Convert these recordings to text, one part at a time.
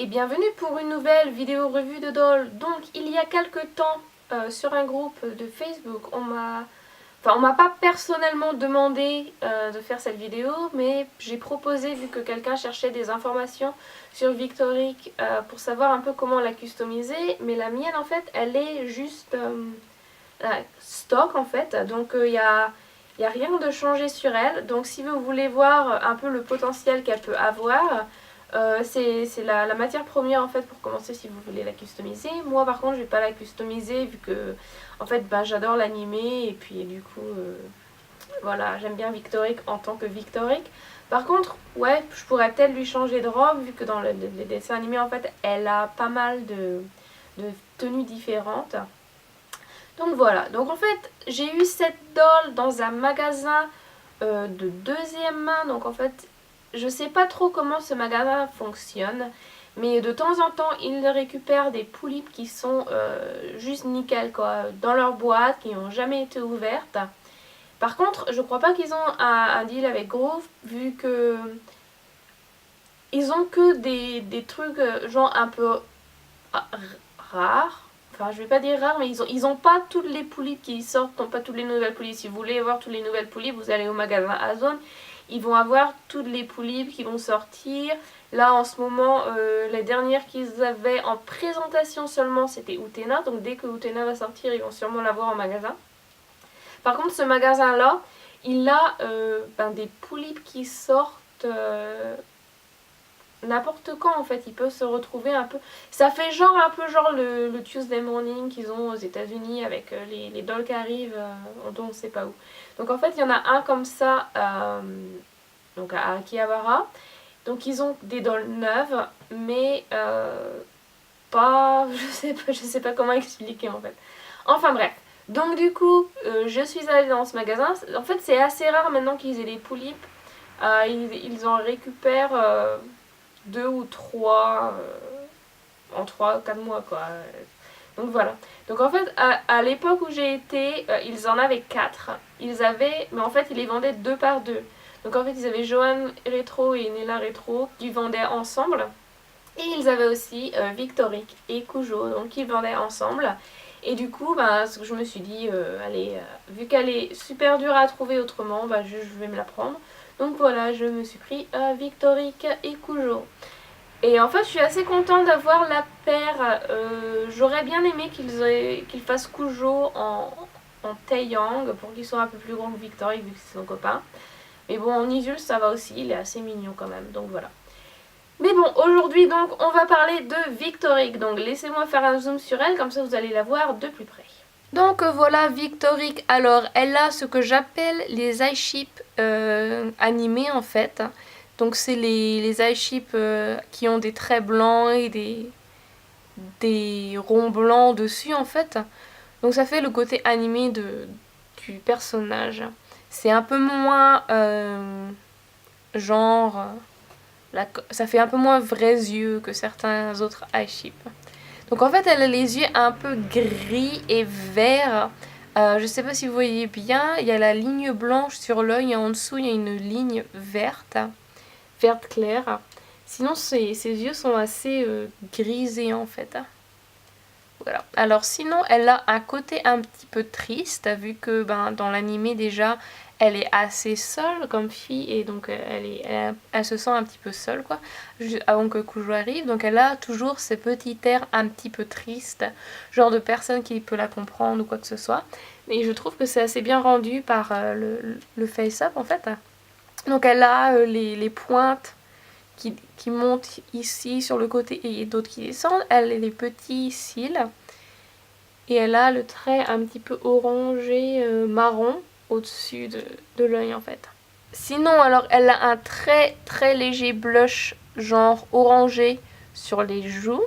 et bienvenue pour une nouvelle vidéo revue de doll. Donc il y a quelques temps sur un groupe de Facebook, on m'a pas personnellement demandé de faire cette vidéo, mais j'ai proposé, vu que quelqu'un cherchait des informations sur Victoric pour savoir un peu comment la customiser. Mais la mienne en fait elle est juste stock en fait, donc il y a rien de changé sur elle. Donc si vous voulez voir un peu le potentiel qu'elle peut avoir, c'est la matière première en fait pour commencer si vous voulez la customiser. Moi par contre je vais pas la customiser vu que en fait j'adore l'animé et puis du coup voilà, j'aime bien Victoric en tant que Victoric. Par contre ouais, je pourrais peut-être lui changer de robe vu que dans les dessins animés en fait elle a pas mal de tenues différentes. Donc voilà, donc en fait j'ai eu cette doll dans un magasin de deuxième main. Donc en fait je sais pas trop comment ce magasin fonctionne, mais de temps en temps ils récupèrent des poulipes qui sont juste nickel quoi, dans leur boîte, qui n'ont jamais été ouvertes. Par contre je crois pas qu'ils ont un deal avec Grove, vu que ils ont que des trucs genre un peu rares. Enfin, je vais pas dire rares, mais ils ont pas toutes les poulipes qui sortent, pas toutes les nouvelles poulipes. Si vous voulez voir toutes les nouvelles poulipes, vous allez au magasin Azone. Ils vont avoir toutes les poulipes qui vont sortir. Là, en ce moment, les dernières qu'ils avaient en présentation seulement, c'était Utena. Donc dès que Utena va sortir, ils vont sûrement l'avoir en magasin. Par contre, ce magasin-là, il a des poulipes qui sortent n'importe quand en fait. Ils peuvent se retrouver un peu, ça fait genre un peu genre le Tuesday Morning qu'ils ont aux États-Unis avec les dolls qui arrivent dont on sait pas où. Donc en fait il y en a un comme ça donc à Akihabara. Donc ils ont des dolls neuves, mais pas je sais pas comment expliquer en fait. Enfin bref, donc du coup je suis allée dans ce magasin. En fait c'est assez rare maintenant qu'ils aient des poulipes. Ils en récupèrent deux ou trois en 3 ou 4 mois quoi. Donc voilà. Donc en fait à l'époque où j'ai été, ils en avaient 4. Ils avaient, mais en fait ils les vendaient 2 par 2. Donc en fait ils avaient Johan Retro et Nella Retro qui vendaient ensemble. Et ils avaient aussi Victoric et Kujo, donc ils vendaient ensemble. Et du coup, je me suis dit, allez, vu qu'elle est super dure à trouver autrement, je vais me la prendre. Donc voilà, je me suis pris Victoric et Kujo. Et en fait, je suis assez contente d'avoir la paire. J'aurais bien aimé qu'ils fassent Kujo en Taeyang pour qu'il soit un peu plus grand que Victoric vu que c'est son copain. Mais bon, en Isul, ça va aussi, il est assez mignon quand même, donc voilà. Mais bon, aujourd'hui donc, on va parler de Victoric. Donc laissez-moi faire un zoom sur elle, comme ça vous allez la voir de plus près. Donc voilà Victoric. Alors, elle a ce que j'appelle les eye chips animés en fait. Donc c'est les eye chips qui ont des traits blancs et des ronds blancs dessus en fait. Donc ça fait le côté animé du personnage. C'est un peu moins genre... ça fait un peu moins vrais yeux que certains autres eye chips. Donc en fait elle a les yeux un peu gris et verts. Je sais pas si vous voyez bien, il y a la ligne blanche sur l'œil et en dessous il y a une ligne verte claire. Sinon ses yeux sont assez grisés en fait. Voilà. Alors sinon elle a un côté un petit peu triste vu que dans l'animé déjà elle est assez seule comme fille et donc elle se sent un petit peu seule quoi avant que Kujo arrive. Donc elle a toujours ces petits airs un petit peu tristes, genre de personne qui peut la comprendre ou quoi que ce soit. Et je trouve que c'est assez bien rendu par le face-up en fait. Donc elle a les pointes qui montent ici sur le côté et d'autres qui descendent. Elle a les petits cils. Et elle a le trait un petit peu orangé marron au-dessus de l'œil en fait. Sinon alors elle a un très très léger blush genre orangé sur les joues.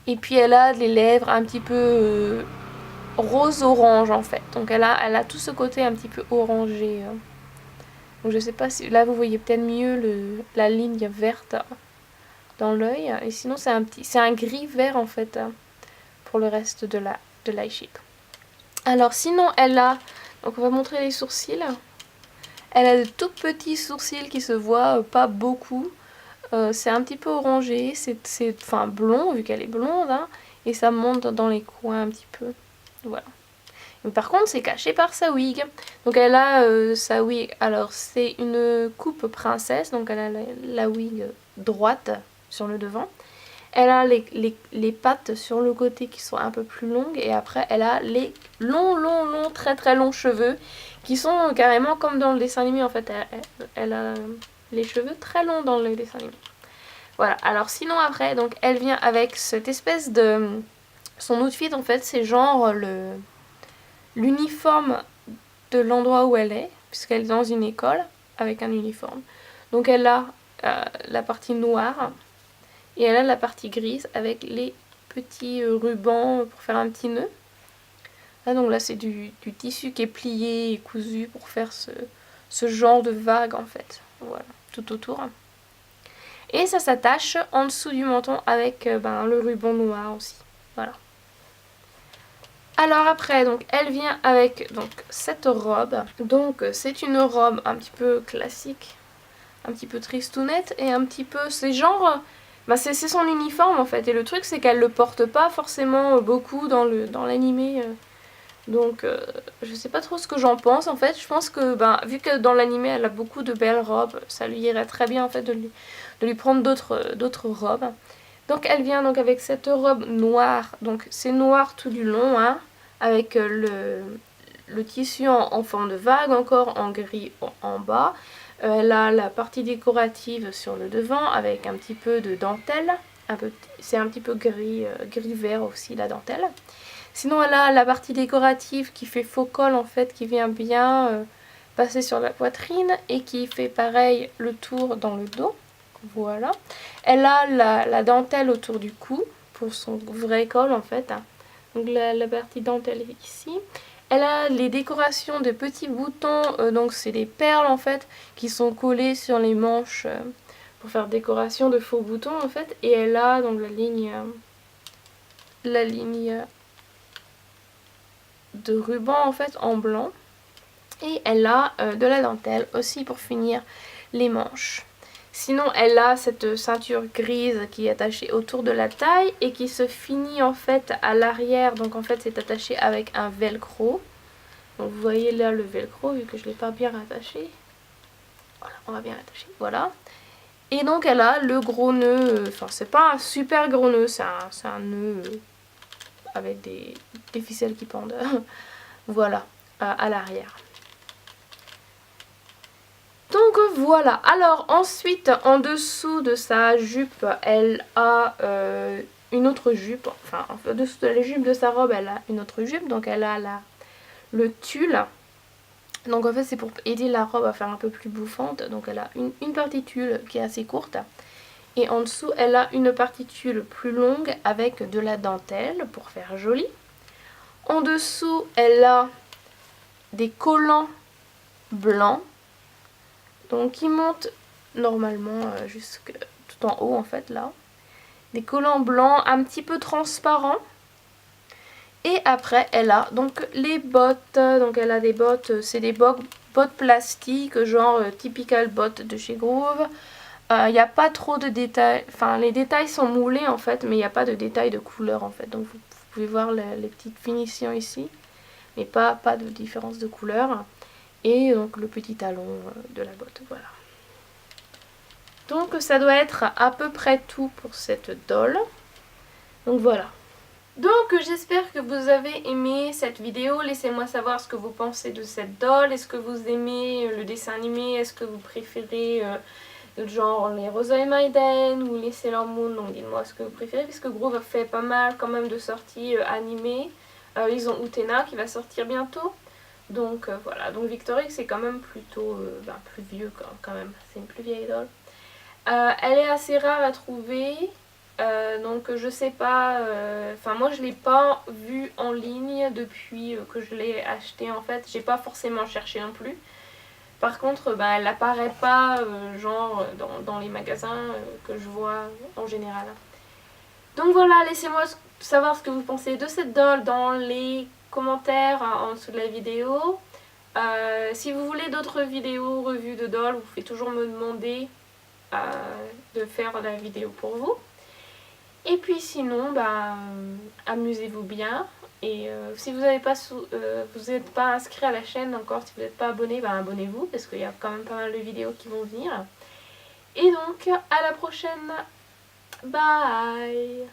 Et puis elle a les lèvres un petit peu rose-orange en fait. Donc elle a tout ce côté un petit peu orangé. Donc je sais pas si... Là vous voyez peut-être mieux la ligne verte dans l'œil. Et sinon c'est un gris vert en fait pour le reste de l'eye chip. Alors sinon elle a... Donc on va montrer les sourcils. Elle a de tout petits sourcils qui se voient pas beaucoup. c'est un petit peu orangé, c'est enfin blond vu qu'elle est blonde, hein, et ça monte dans les coins un petit peu. Voilà. Mais par contre, c'est caché par sa wig. Donc elle a sa wig, alors c'est une coupe princesse, donc elle a la wig droite sur le devant. Elle a les pattes sur le côté qui sont un peu plus longues, et après elle a les longs, très très longs cheveux qui sont carrément comme dans le dessin animé en fait. Elle a les cheveux très longs dans le dessin animé. Voilà, alors sinon après, donc elle vient avec cette espèce de... Son outfit en fait, c'est genre l'uniforme de l'endroit où elle est, puisqu'elle est dans une école avec un uniforme. Donc elle a la partie noire et elle a la partie grise avec les petits rubans pour faire un petit nœud. Là donc là c'est du tissu qui est plié et cousu pour faire ce genre de vague en fait. Voilà, tout autour. Et ça s'attache en dessous du menton avec le ruban noir aussi. Voilà. Alors après, donc elle vient avec donc cette robe. Donc c'est une robe un petit peu classique, un petit peu tristounette et un petit peu, c'est genre, c'est son uniforme en fait. Et le truc c'est qu'elle le porte pas forcément beaucoup dans l'animé. Donc je sais pas trop ce que j'en pense en fait. Je pense que vu que dans l'animé elle a beaucoup de belles robes, ça lui irait très bien en fait de lui prendre d'autres robes. Donc elle vient donc avec cette robe noire, donc c'est noir tout du long, hein, avec le tissu en forme de vague, encore en gris en bas. Elle a la partie décorative sur le devant avec un petit peu de dentelle, c'est un petit peu gris-vert aussi la dentelle. Sinon elle a la partie décorative qui fait faux col en fait, qui vient bien passer sur la poitrine et qui fait pareil le tour dans le dos. Voilà. Elle a la dentelle autour du cou pour son vrai col en fait. Donc la partie dentelle est ici. Elle a les décorations de petits boutons, donc c'est des perles en fait qui sont collées sur les manches pour faire décoration de faux boutons en fait. Et elle a donc la ligne de ruban en fait en blanc. Et elle a de la dentelle aussi pour finir les manches. Sinon elle a cette ceinture grise qui est attachée autour de la taille et qui se finit en fait à l'arrière. Donc en fait c'est attaché avec un velcro. Donc vous voyez là le velcro vu que je ne l'ai pas bien rattaché. Voilà, on va bien l'attacher, voilà. Et donc elle a le gros nœud, enfin c'est pas un super gros nœud, c'est un nœud avec des ficelles qui pendent. Voilà, à l'arrière. Donc voilà, alors ensuite en dessous de sa jupe elle a une autre jupe, enfin en dessous de la jupe de sa robe elle a une autre jupe, donc elle a le tulle. Donc en fait c'est pour aider la robe à faire un peu plus bouffante, donc elle a une partie tulle qui est assez courte et en dessous elle a une partie tulle plus longue avec de la dentelle pour faire joli. En dessous elle a des collants blancs. Donc qui montent normalement jusque tout en haut en fait là. Des collants blancs un petit peu transparents. Et après elle a donc les bottes. Donc elle a des bottes, c'est des bottes plastiques genre typical bottes de chez Groove. Il n'y a pas trop de détails, enfin les détails sont moulés en fait, mais il n'y a pas de détails de couleur en fait. Donc vous pouvez voir les petites finitions ici, mais pas de différence de couleur. Et donc le petit talon de la botte, voilà. Donc ça doit être à peu près tout pour cette doll. Donc voilà. Donc j'espère que vous avez aimé cette vidéo. Laissez-moi savoir ce que vous pensez de cette doll. Est-ce que vous aimez le dessin animé? Est-ce que vous préférez genre les Rosa et Maiden ou les Sailor Moon? Donc dites-moi ce que vous préférez, puisque Groove a fait pas mal quand même de sorties animées. Ils ont Utena qui va sortir bientôt. Donc voilà, donc Victorix c'est quand même plutôt plus vieux quand même, c'est une plus vieille doll. Elle est assez rare à trouver, donc je sais pas, enfin moi je l'ai pas vue en ligne depuis que je l'ai achetée en fait, j'ai pas forcément cherché non plus. Par contre elle apparaît pas genre dans les magasins que je vois en général. Donc voilà, laissez-moi savoir ce que vous pensez de cette doll dans les commentaires en dessous de la vidéo. Si vous voulez d'autres vidéos revues de doll, vous pouvez toujours me demander. de faire la vidéo pour vous. Et puis sinon, amusez-vous bien. Et si vous n'êtes pas inscrit à la chaîne encore, si vous n'êtes pas abonné, abonnez-vous parce qu'il y a quand même pas mal de vidéos qui vont venir. Et donc, à la prochaine. Bye!